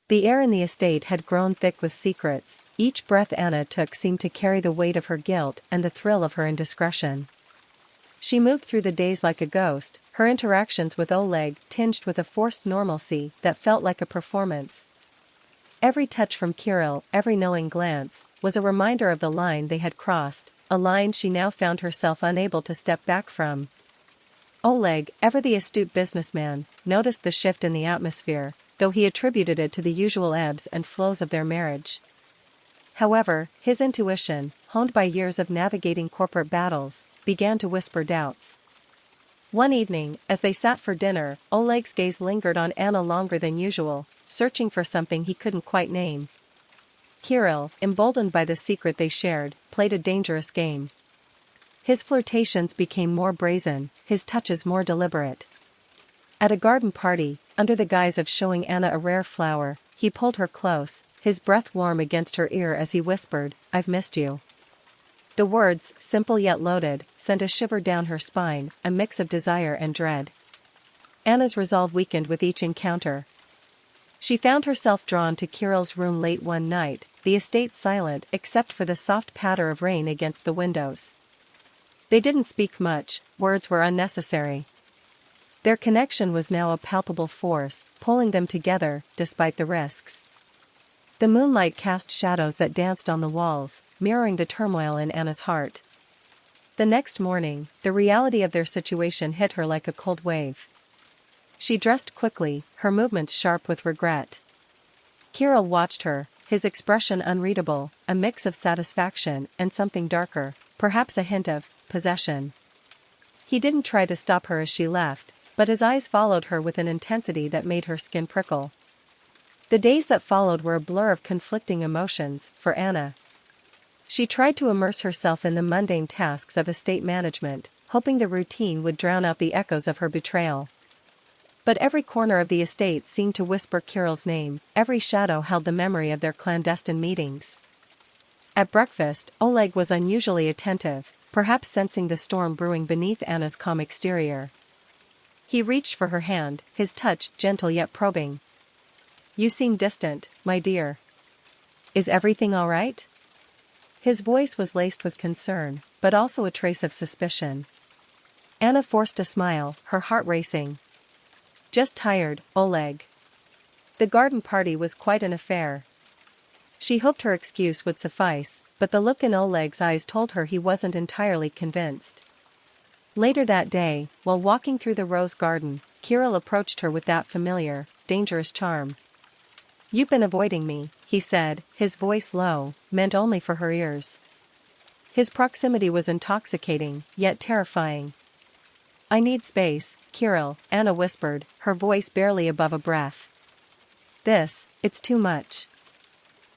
The air in the estate had grown thick with secrets. Each breath Anna took seemed to carry the weight of her guilt and the thrill of her indiscretion. She moved through the days like a ghost, her interactions with Oleg tinged with a forced normalcy that felt like a performance. Every touch from Kirill, every knowing glance, was a reminder of the line they had crossed, a line she now found herself unable to step back from. Oleg, ever the astute businessman, noticed the shift in the atmosphere, though he attributed it to the usual ebbs and flows of their marriage. However, his intuition, honed by years of navigating corporate battles, began to whisper doubts. One evening, as they sat for dinner, Oleg's gaze lingered on Anna longer than usual, searching for something he couldn't quite name. Kirill, emboldened by the secret they shared, played a dangerous game. His flirtations became more brazen, his touches more deliberate. At a garden party, under the guise of showing Anna a rare flower, he pulled her close, his breath warm against her ear as he whispered, "I've missed you." The words, simple yet loaded, sent a shiver down her spine, a mix of desire and dread. Anna's resolve weakened with each encounter. She found herself drawn to Kirill's room late one night, the estate silent except for the soft patter of rain against the windows. They didn't speak much, words were unnecessary. Their connection was now a palpable force, pulling them together, despite the risks. The moonlight cast shadows that danced on the walls, mirroring the turmoil in Anna's heart. The next morning, the reality of their situation hit her like a cold wave. She dressed quickly, her movements sharp with regret. Kirill watched her, his expression unreadable, a mix of satisfaction and something darker, perhaps a hint of possession. He didn't try to stop her as she left, but his eyes followed her with an intensity that made her skin prickle. The days that followed were a blur of conflicting emotions for Anna. She tried to immerse herself in the mundane tasks of estate management, hoping the routine would drown out the echoes of her betrayal. But every corner of the estate seemed to whisper Kirill's name, every shadow held the memory of their clandestine meetings. At breakfast, Oleg was unusually attentive, perhaps sensing the storm brewing beneath Anna's calm exterior. He reached for her hand, his touch gentle yet probing. "You seem distant, my dear. Is everything all right?" His voice was laced with concern, but also a trace of suspicion. Anna forced a smile, her heart racing. "Just tired, Oleg." The garden party was quite an affair. She hoped her excuse would suffice, but the look in Oleg's eyes told her he wasn't entirely convinced. Later that day, while walking through the rose garden, Kirill approached her with that familiar, dangerous charm. "You've been avoiding me," he said, his voice low, meant only for her ears. His proximity was intoxicating, yet terrifying. "I need space, Kirill," Anna whispered, her voice barely above a breath. It's too much."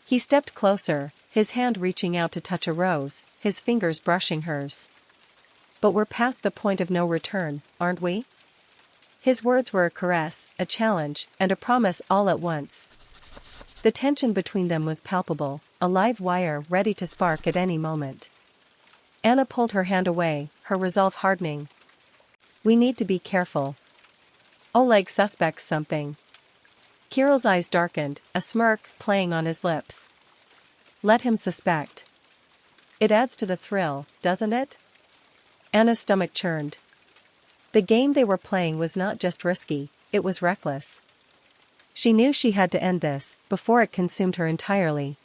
He stepped closer, his hand reaching out to touch a rose, his fingers brushing hers. "But we're past the point of no return, aren't we?" His words were a caress, a challenge, and a promise all at once. The tension between them was palpable, a live wire ready to spark at any moment. Anna pulled her hand away, her resolve hardening. "We need to be careful. Oleg suspects something." Kirill's eyes darkened, a smirk playing on his lips. "Let him suspect. It adds to the thrill, doesn't it?" Anna's stomach churned. The game they were playing was not just risky, it was reckless. She knew she had to end this, before it consumed her entirely.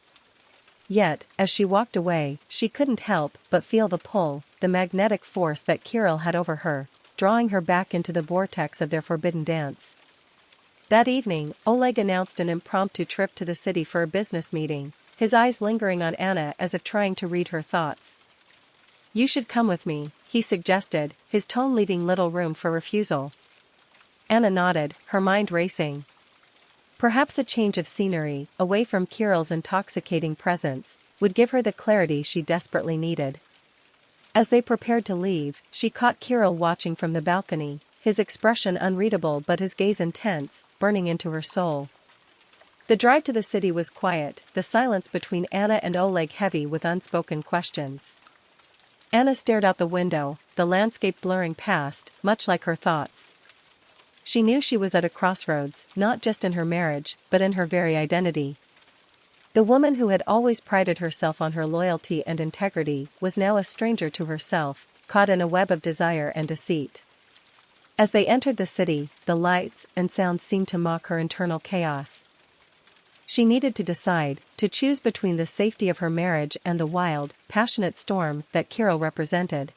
Yet, as she walked away, she couldn't help but feel the pull, the magnetic force that Kirill had over her, drawing her back into the vortex of their forbidden dance. That evening, Oleg announced an impromptu trip to the city for a business meeting, his eyes lingering on Anna as if trying to read her thoughts. "You should come with me," he suggested, his tone leaving little room for refusal. Anna nodded, her mind racing. Perhaps a change of scenery, away from Kirill's intoxicating presence, would give her the clarity she desperately needed. As they prepared to leave, she caught Kirill watching from the balcony, his expression unreadable but his gaze intense, burning into her soul. The drive to the city was quiet, the silence between Anna and Oleg heavy with unspoken questions. Anna stared out the window, the landscape blurring past, much like her thoughts. She knew she was at a crossroads, not just in her marriage, but in her very identity. The woman who had always prided herself on her loyalty and integrity was now a stranger to herself, caught in a web of desire and deceit. As they entered the city, the lights and sounds seemed to mock her internal chaos. She needed to decide, to choose between the safety of her marriage and the wild, passionate storm that Kirill represented.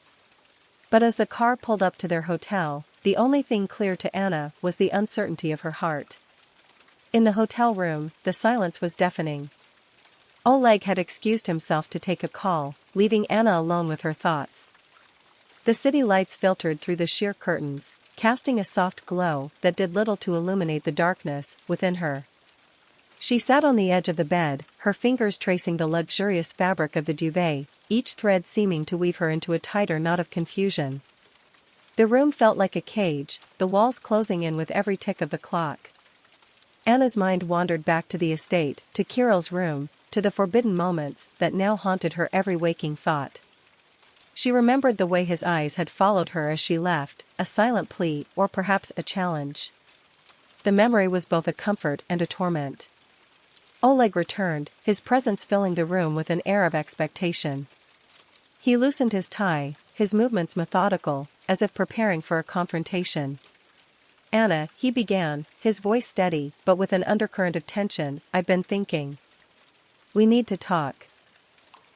But as the car pulled up to their hotel, the only thing clear to Anna was the uncertainty of her heart. In the hotel room, the silence was deafening. Oleg had excused himself to take a call, leaving Anna alone with her thoughts. The city lights filtered through the sheer curtains, casting a soft glow that did little to illuminate the darkness within her. She sat on the edge of the bed, her fingers tracing the luxurious fabric of the duvet, each thread seeming to weave her into a tighter knot of confusion. The room felt like a cage, the walls closing in with every tick of the clock. Anna's mind wandered back to the estate, to Kirill's room, to the forbidden moments that now haunted her every waking thought. She remembered the way his eyes had followed her as she left, a silent plea or perhaps a challenge. The memory was both a comfort and a torment. Oleg returned, his presence filling the room with an air of expectation. He loosened his tie, his movements methodical, as if preparing for a confrontation. "Anna," he began, his voice steady but with an undercurrent of tension, "I've been thinking. We need to talk."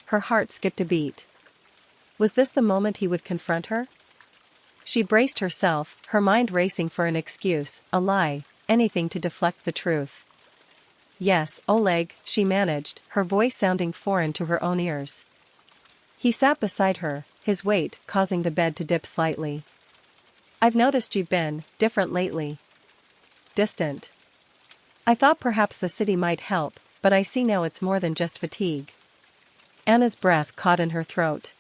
Her heart skipped a beat. Was this the moment he would confront her? She braced herself, her mind racing for an excuse, a lie, anything to deflect the truth. "Yes, Oleg," she managed, her voice sounding foreign to her own ears. He sat beside her, his weight causing the bed to dip slightly. "I've noticed you've been different lately. Distant. I thought perhaps the city might help, but I see now it's more than just fatigue." Anna's breath caught in her throat.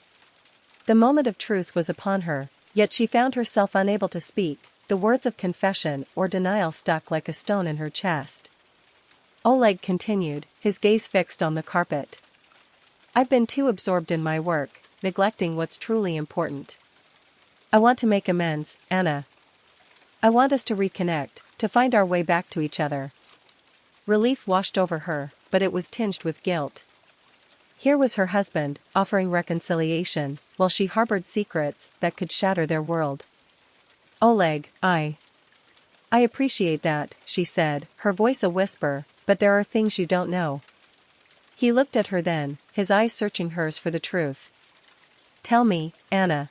The moment of truth was upon her, yet she found herself unable to speak, the words of confession or denial stuck like a stone in her chest. Oleg continued, his gaze fixed on the carpet. "I've been too absorbed in my work, neglecting what's truly important. I want to make amends, Anna. I want us to reconnect, to find our way back to each other." Relief washed over her, but it was tinged with guilt. Here was her husband, offering reconciliation, while she harbored secrets that could shatter their world. "Oleg, I appreciate that," she said, her voice a whisper, "but there are things you don't know." He looked at her then, his eyes searching hers for the truth. "Tell me, Anna.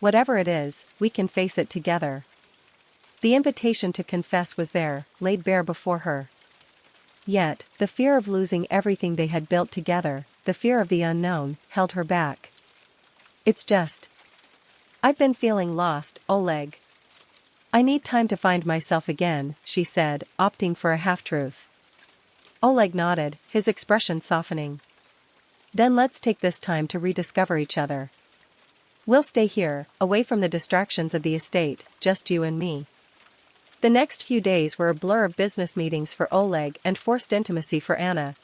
Whatever it is, we can face it together." The invitation to confess was there, laid bare before her. Yet, the fear of losing everything they had built together, the fear of the unknown, held her back. "It's just. I've been feeling lost, Oleg. I need time to find myself again," she said, opting for a half-truth. Oleg nodded, his expression softening. "Then let's take this time to rediscover each other. We'll stay here, away from the distractions of the estate, just you and me." The next few days were a blur of business meetings for Oleg and forced intimacy for Anna.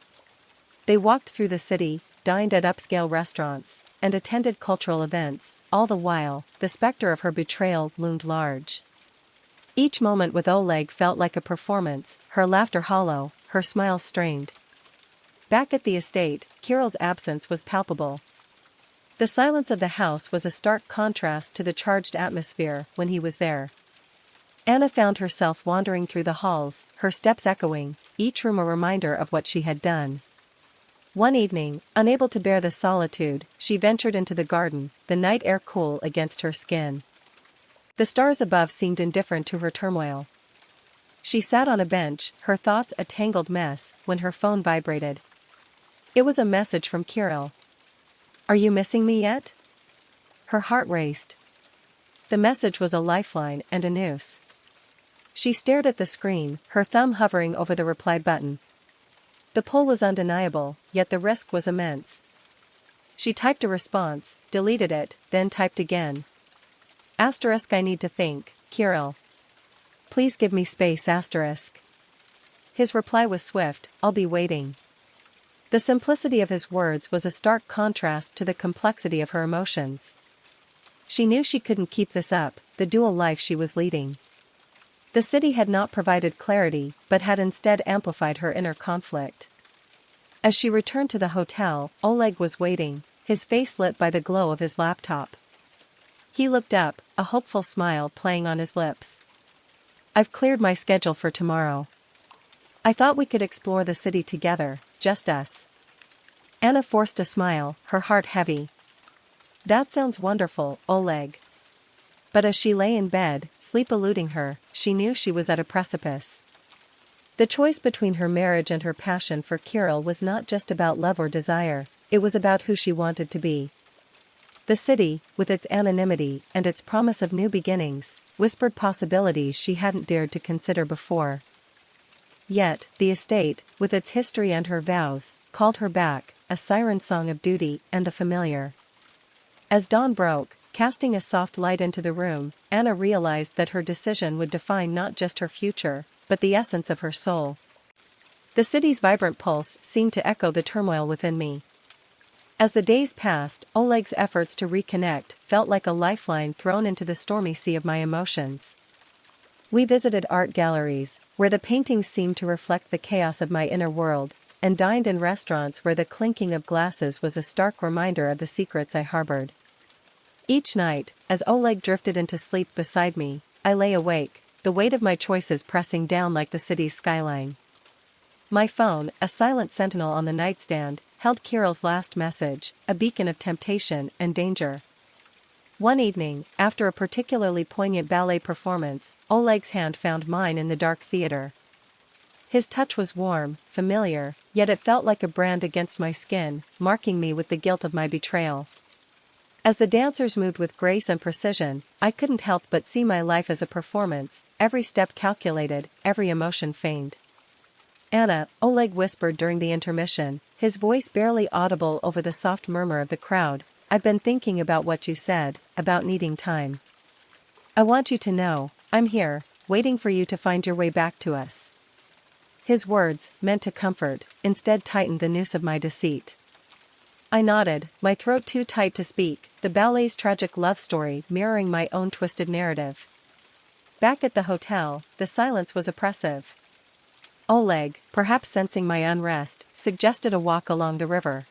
They walked through the city, dined at upscale restaurants, and attended cultural events, all the while, the specter of her betrayal loomed large. Each moment with Oleg felt like a performance, her laughter hollow, her smiles strained. Back at the estate, Kirill's absence was palpable. The silence of the house was a stark contrast to the charged atmosphere when he was there. Anna found herself wandering through the halls, her steps echoing, each room a reminder of what she had done. One evening, unable to bear the solitude, she ventured into the garden, the night air cool against her skin. The stars above seemed indifferent to her turmoil. She sat on a bench, her thoughts a tangled mess, when her phone vibrated. It was a message from Kirill. "Are you missing me yet?" Her heart raced. The message was a lifeline and a noose. She stared at the screen, her thumb hovering over the reply button. The pull was undeniable, yet the risk was immense. She typed a response, deleted it, then typed again. "I need to think, Kirill. Please give me space. His reply was swift, "I'll be waiting." The simplicity of his words was a stark contrast to the complexity of her emotions. She knew she couldn't keep this up, the dual life she was leading. The city had not provided clarity, but had instead amplified her inner conflict. As she returned to the hotel, Oleg was waiting, his face lit by the glow of his laptop. He looked up, a hopeful smile playing on his lips. "I've cleared my schedule for tomorrow. I thought we could explore the city together, just us." Anna forced a smile, her heart heavy. "That sounds wonderful, Oleg." But as she lay in bed, sleep eluding her, she knew she was at a precipice. The choice between her marriage and her passion for Kirill was not just about love or desire, it was about who she wanted to be. The city, with its anonymity and its promise of new beginnings, whispered possibilities she hadn't dared to consider before. Yet, the estate, with its history and her vows, called her back, a siren song of duty and the familiar. As dawn broke, casting a soft light into the room, Anna realized that her decision would define not just her future, but the essence of her soul. The city's vibrant pulse seemed to echo the turmoil within me. As the days passed, Oleg's efforts to reconnect felt like a lifeline thrown into the stormy sea of my emotions. We visited art galleries, where the paintings seemed to reflect the chaos of my inner world, and dined in restaurants where the clinking of glasses was a stark reminder of the secrets I harbored. Each night, as Oleg drifted into sleep beside me, I lay awake, the weight of my choices pressing down like the city's skyline. My phone, a silent sentinel on the nightstand, held Kirill's last message, a beacon of temptation and danger. One evening, after a particularly poignant ballet performance, Oleg's hand found mine in the dark theater. His touch was warm, familiar, yet it felt like a brand against my skin, marking me with the guilt of my betrayal. As the dancers moved with grace and precision, I couldn't help but see my life as a performance, every step calculated, every emotion feigned. "Anna," Oleg whispered during the intermission, his voice barely audible over the soft murmur of the crowd, "I've been thinking about what you said, about needing time. I want you to know, I'm here, waiting for you to find your way back to us." His words, meant to comfort, instead tightened the noose of my deceit. I nodded, my throat too tight to speak, the ballet's tragic love story mirroring my own twisted narrative. Back at the hotel, the silence was oppressive. Oleg, perhaps sensing my unrest, suggested a walk along the river.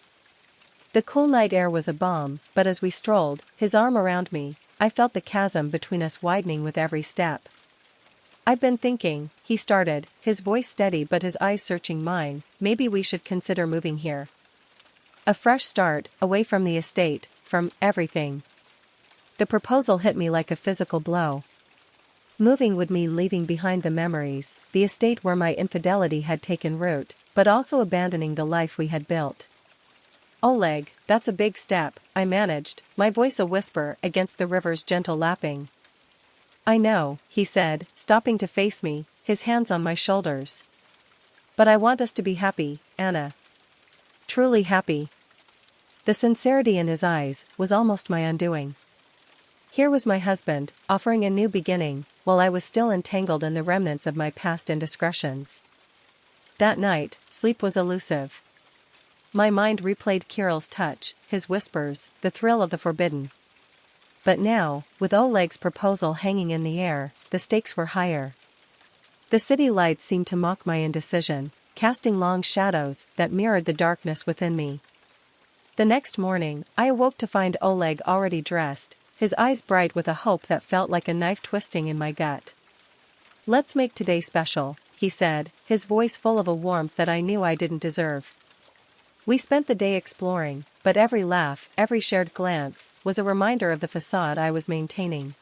The cool night air was a balm, but as we strolled, his arm around me, I felt the chasm between us widening with every step. "I've been thinking," he started, his voice steady but his eyes searching mine, "maybe we should consider moving here. A fresh start, away from the estate, from everything." The proposal hit me like a physical blow. Moving would mean leaving behind the memories, the estate where my infidelity had taken root, but also abandoning the life we had built. "Oleg, that's a big step," I managed, my voice a whisper against the river's gentle lapping. "I know," he said, stopping to face me, his hands on my shoulders. "But I want us to be happy, Anna. Truly happy." The sincerity in his eyes was almost my undoing. Here was my husband, offering a new beginning, while I was still entangled in the remnants of my past indiscretions. That night, sleep was elusive. My mind replayed Kirill's touch, his whispers, the thrill of the forbidden. But now, with Oleg's proposal hanging in the air, the stakes were higher. The city lights seemed to mock my indecision, casting long shadows that mirrored the darkness within me. The next morning, I awoke to find Oleg already dressed, his eyes bright with a hope that felt like a knife twisting in my gut. "Let's make today special," he said, his voice full of a warmth that I knew I didn't deserve. We spent the day exploring, but every laugh, every shared glance, was a reminder of the facade I was maintaining.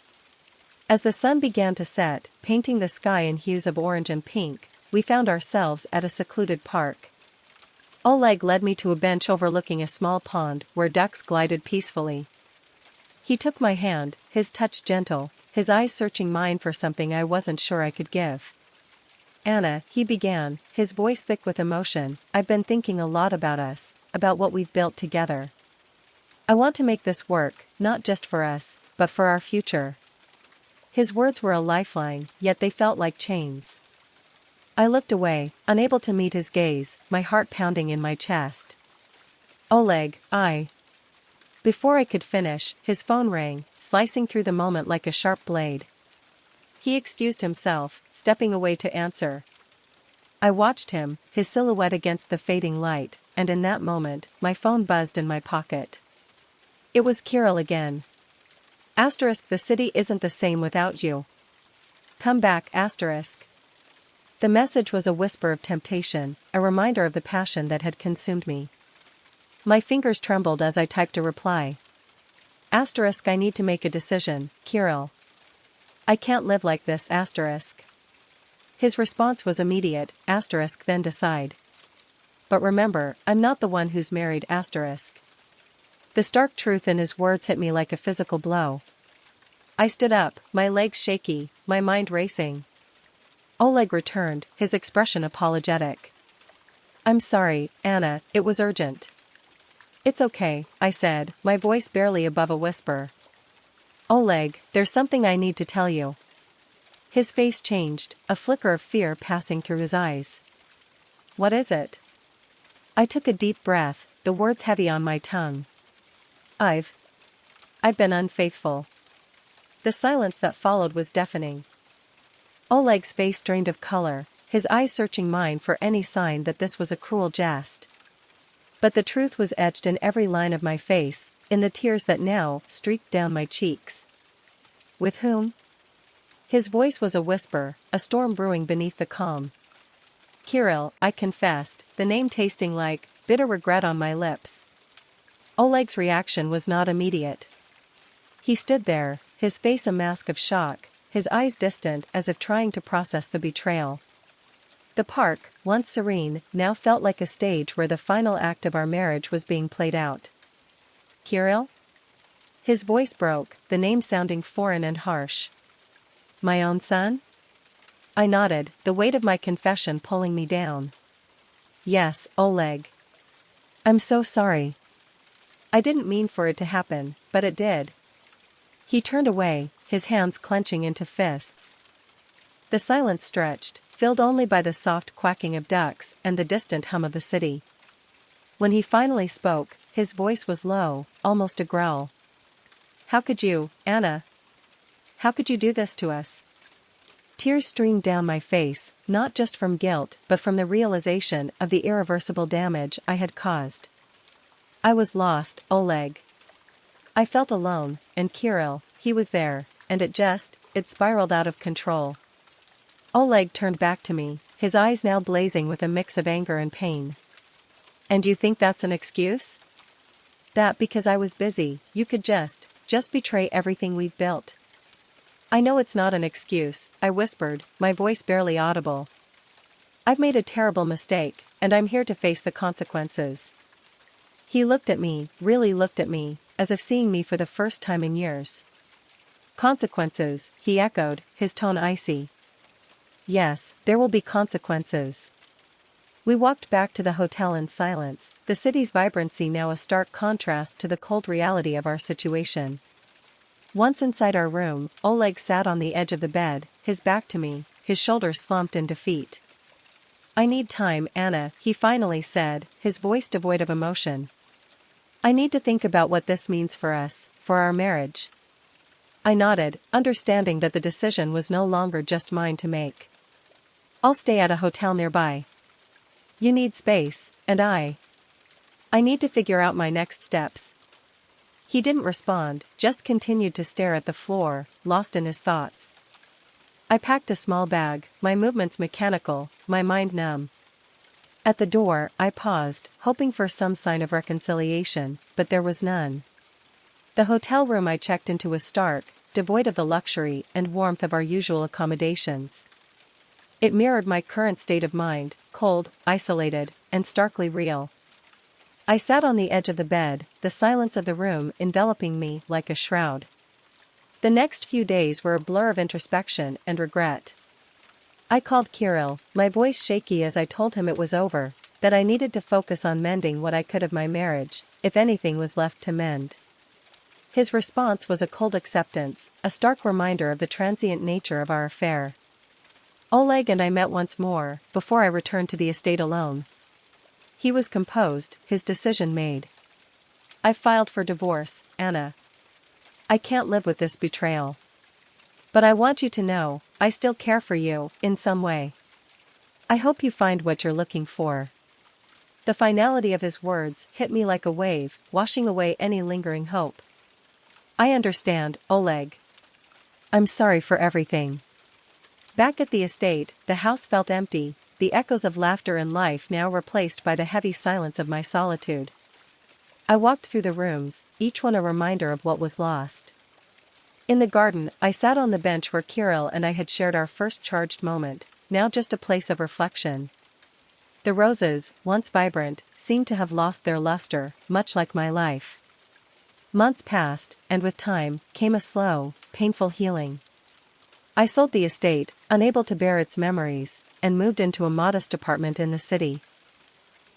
As the sun began to set, painting the sky in hues of orange and pink, we found ourselves at a secluded park. Oleg led me to a bench overlooking a small pond where ducks glided peacefully. He took my hand, his touch gentle, his eyes searching mine for something I wasn't sure I could give. "Anna," he began, his voice thick with emotion, "I've been thinking a lot about us, about what we've built together. I want to make this work, not just for us, but for our future." His words were a lifeline, yet they felt like chains. I looked away, unable to meet his gaze, my heart pounding in my chest. "Oleg, Before I could finish, his phone rang, slicing through the moment like a sharp blade. He excused himself, stepping away to answer. I watched him, his silhouette against the fading light, and in that moment, my phone buzzed in my pocket. It was Kirill again. Asterisk, the city isn't the same without you. Come back, asterisk. The message was a whisper of temptation, a reminder of the passion that had consumed me. My fingers trembled as I typed a reply. Asterisk, I need to make a decision, Kirill. I can't live like this, asterisk. His response was immediate, asterisk, then decide. But remember, I'm not the one who's married, asterisk. The stark truth in his words hit me like a physical blow. I stood up, my legs shaky, my mind racing. Oleg returned, his expression apologetic. I'm sorry, Anna, it was urgent. It's okay, I said, my voice barely above a whisper. Oleg, there's something I need to tell you. His face changed, a flicker of fear passing through his eyes. What is it? I took a deep breath, the words heavy on my tongue. I've been unfaithful. The silence that followed was deafening. Oleg's face drained of color, his eyes searching mine for any sign that this was a cruel jest. But the truth was etched in every line of my face, in the tears that now streaked down my cheeks. With whom? His voice was a whisper, a storm brewing beneath the calm. Kirill, I confessed, the name tasting like bitter regret on my lips. Oleg's reaction was not immediate. He stood there, his face a mask of shock, his eyes distant as if trying to process the betrayal. The park, once serene, now felt like a stage where the final act of our marriage was being played out. Kirill? His voice broke, the name sounding foreign and harsh. My own son? I nodded, the weight of my confession pulling me down. Yes, Oleg. I'm so sorry. I didn't mean for it to happen, but it did. He turned away, his hands clenching into fists. The silence stretched, filled only by the soft quacking of ducks and the distant hum of the city. When he finally spoke, his voice was low, almost a growl. How could you, Anna? How could you do this to us? Tears streamed down my face, not just from guilt but from the realization of the irreversible damage I had caused. I was lost, Oleg. I felt alone, and Kirill, he was there, and it spiraled out of control. Oleg turned back to me, his eyes now blazing with a mix of anger and pain. And you think that's an excuse? That because I was busy, you could just betray everything we've built. I know it's not an excuse, I whispered, my voice barely audible. I've made a terrible mistake, and I'm here to face the consequences. He looked at me, really looked at me, as if seeing me for the first time in years. Consequences, he echoed, his tone icy. Yes, there will be consequences. We walked back to the hotel in silence, the city's vibrancy now a stark contrast to the cold reality of our situation. Once inside our room, Oleg sat on the edge of the bed, his back to me, his shoulders slumped in defeat. I need time, Anna, he finally said, his voice devoid of emotion. I need to think about what this means for us, for our marriage. I nodded, understanding that the decision was no longer just mine to make. I'll stay at a hotel nearby. You need space, and I need to figure out my next steps. He didn't respond, just continued to stare at the floor, lost in his thoughts. I packed a small bag, my movements mechanical, my mind numb. At the door, I paused, hoping for some sign of reconciliation, but there was none. The hotel room I checked into was stark, devoid of the luxury and warmth of our usual accommodations. It mirrored my current state of mind, cold, isolated, and starkly real. I sat on the edge of the bed, the silence of the room enveloping me like a shroud. The next few days were a blur of introspection and regret. I called Kirill, my voice shaky as I told him it was over, that I needed to focus on mending what I could of my marriage, if anything was left to mend. His response was a cold acceptance, a stark reminder of the transient nature of our affair. Oleg and I met once more, before I returned to the estate alone. He was composed, his decision made. I filed for divorce, Anna. I can't live with this betrayal. But I want you to know, I still care for you, in some way. I hope you find what you're looking for." The finality of his words hit me like a wave, washing away any lingering hope. "I understand, Oleg. I'm sorry for everything." Back at the estate, the house felt empty, the echoes of laughter and life now replaced by the heavy silence of my solitude. I walked through the rooms, each one a reminder of what was lost. In the garden, I sat on the bench where Kirill and I had shared our first charged moment, now just a place of reflection. The roses, once vibrant, seemed to have lost their luster, much like my life. Months passed, and with time, came a slow, painful healing. I sold the estate, unable to bear its memories, and moved into a modest apartment in the city.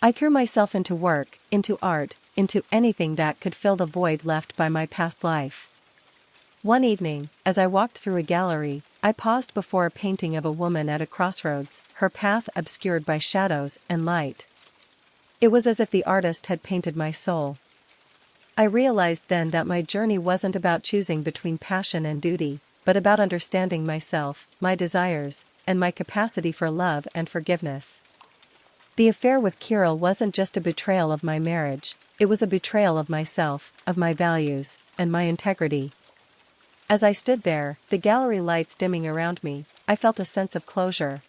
I threw myself into work, into art, into anything that could fill the void left by my past life. One evening, as I walked through a gallery, I paused before a painting of a woman at a crossroads, her path obscured by shadows and light. It was as if the artist had painted my soul. I realized then that my journey wasn't about choosing between passion and duty, but about understanding myself, my desires, and my capacity for love and forgiveness. The affair with Kirill wasn't just a betrayal of my marriage, it was a betrayal of myself, of my values, and my integrity. As I stood there, the gallery lights dimming around me, I felt a sense of closure.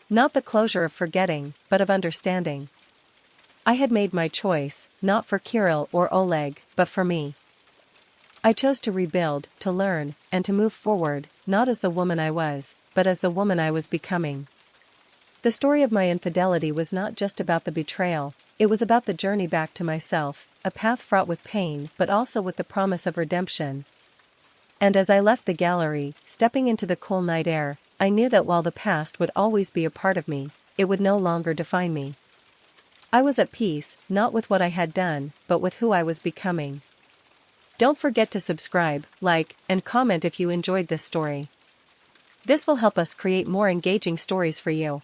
Not the closure of forgetting, but of understanding. I had made my choice, not for Kirill or Oleg, but for me. I chose to rebuild, to learn, and to move forward, not as the woman I was, but as the woman I was becoming. The story of my infidelity was not just about the betrayal, it was about the journey back to myself, a path fraught with pain but also with the promise of redemption. And as I left the gallery, stepping into the cool night air, I knew that while the past would always be a part of me, it would no longer define me. I was at peace, not with what I had done, but with who I was becoming. Don't forget to subscribe, like, and comment if you enjoyed this story. This will help us create more engaging stories for you.